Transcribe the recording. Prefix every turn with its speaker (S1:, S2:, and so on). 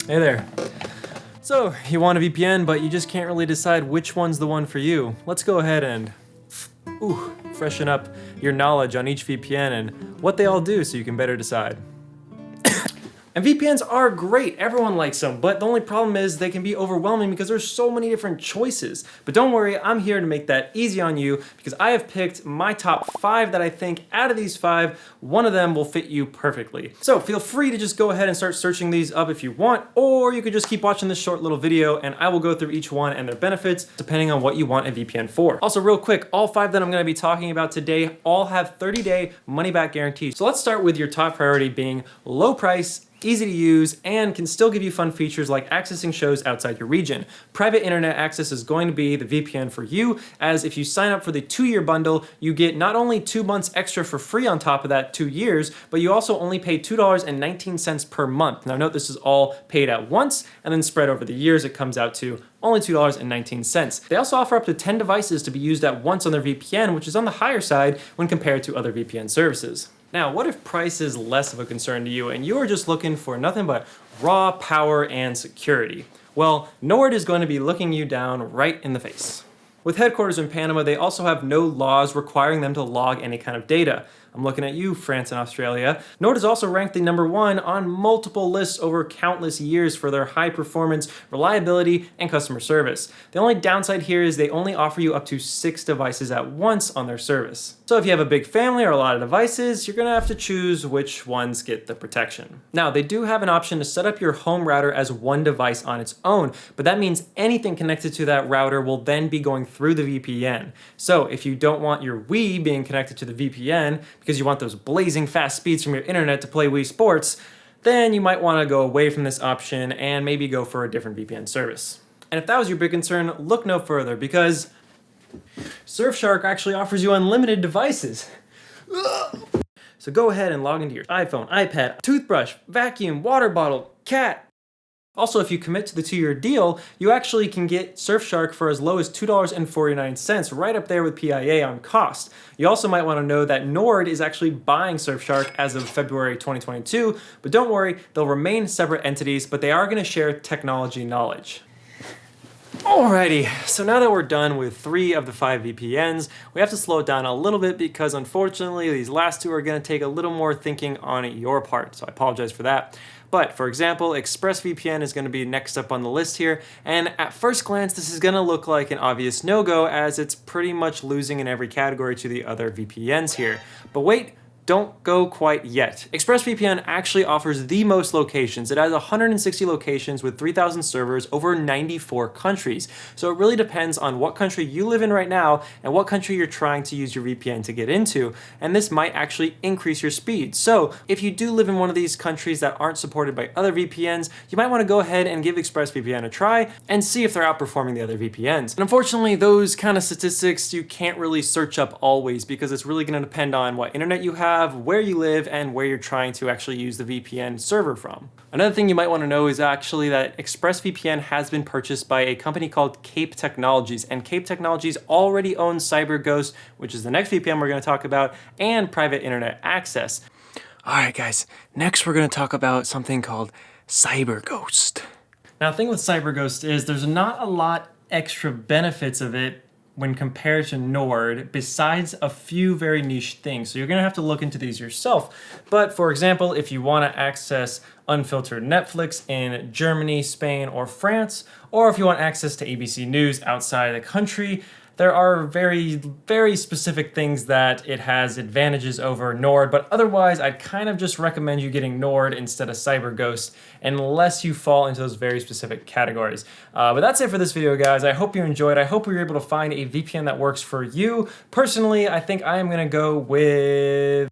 S1: Hey there. So, you want a VPN, but you just can't really decide which one's the one for you. Let's go ahead and freshen up your knowledge on each VPN and what they all do so you can better decide. And VPNs are great, everyone likes them, but the only problem is they can be overwhelming because there's so many different choices. But don't worry, I'm here to make that easy on you because I have picked my top 5 that I think out of these 5, one of them will fit you perfectly. So feel free to just go ahead and start searching these up if you want, or you could just keep watching this short little video and I will go through each one and their benefits depending on what you want a VPN for. Also real quick, all 5 that I'm gonna be talking about today all have 30-day money-back guarantees. So let's start with your top priority being low price, easy to use, and can still give you fun features like accessing shows outside your region. Private internet access is going to be the VPN for you, as if you sign up for the 2-year bundle, you get not only 2 months extra for free on top of that 2 years, but you also only pay $2.19 per month. Now note this is all paid at once, and then spread over the years it comes out to only $2.19. They also offer up to 10 devices to be used at once on their VPN, which is on the higher side when compared to other VPN services. Now, what if price is less of a concern to you and you are just looking for nothing but raw power and security? Well, Nord is going to be looking you down right in the face. With headquarters in Panama, they also have no laws requiring them to log any kind of data. I'm looking at you, France and Australia. Nord is also ranked the #1 on multiple lists over countless years for their high performance, reliability, and customer service. The only downside here is they only offer you up to 6 devices at once on their service. So if you have a big family or a lot of devices, you're gonna have to choose which ones get the protection. Now, they do have an option to set up your home router as one device on its own, but that means anything connected to that router will then be going through the VPN. So if you don't want your Wii being connected to the VPN, because you want those blazing fast speeds from your internet to play Wii Sports, then you might want to go away from this option and maybe go for a different VPN service. And if that was your big concern, look no further because Surfshark actually offers you unlimited devices. So go ahead and log into your iPhone, iPad, toothbrush, vacuum, water bottle, cat. Also, if you commit to the 2-year deal, you actually can get Surfshark for as low as $2.49, right up there with PIA on cost. You also might want to know that Nord is actually buying Surfshark as of February 2022, but don't worry, they'll remain separate entities, but they are going to share technology knowledge. Alrighty, so now that we're done with 3 of the 5 VPNs, we have to slow it down a little bit because unfortunately these last 2 are going to take a little more thinking on your part, so I apologize for that. But for example, ExpressVPN is going to be next up on the list here, and at first glance this is going to look like an obvious no-go as it's pretty much losing in every category to the other VPNs here. But wait, don't go quite yet. ExpressVPN actually offers the most locations. It has 160 locations with 3,000 servers over 94 countries. So it really depends on what country you live in right now and what country you're trying to use your VPN to get into. And this might actually increase your speed. So if you do live in one of these countries that aren't supported by other VPNs, you might want to go ahead and give ExpressVPN a try and see if they're outperforming the other VPNs. And unfortunately, those kind of statistics you can't really search up always because it's really going to depend on what internet you have, where you live, and where you're trying to actually use the VPN server from. Another thing you might want to know is actually that ExpressVPN has been purchased by a company called Cape Technologies, and Cape Technologies already owns CyberGhost, which is the next VPN we're going to talk about, and private internet access. Alright guys, next we're going to talk about something called CyberGhost. Now the thing with CyberGhost is there's not a lot extra benefits of it when compared to Nord, besides a few very niche things. So you're gonna have to look into these yourself. But for example, if you wanna access unfiltered Netflix in Germany, Spain, or France, or if you want access to ABC News outside the country, there are very, very specific things that it has advantages over Nord, but otherwise I'd kind of just recommend you getting Nord instead of CyberGhost unless you fall into those very specific categories. But that's it for this video, guys. I hope you enjoyed. I hope we were able to find a VPN that works for you. Personally, I think I am gonna go with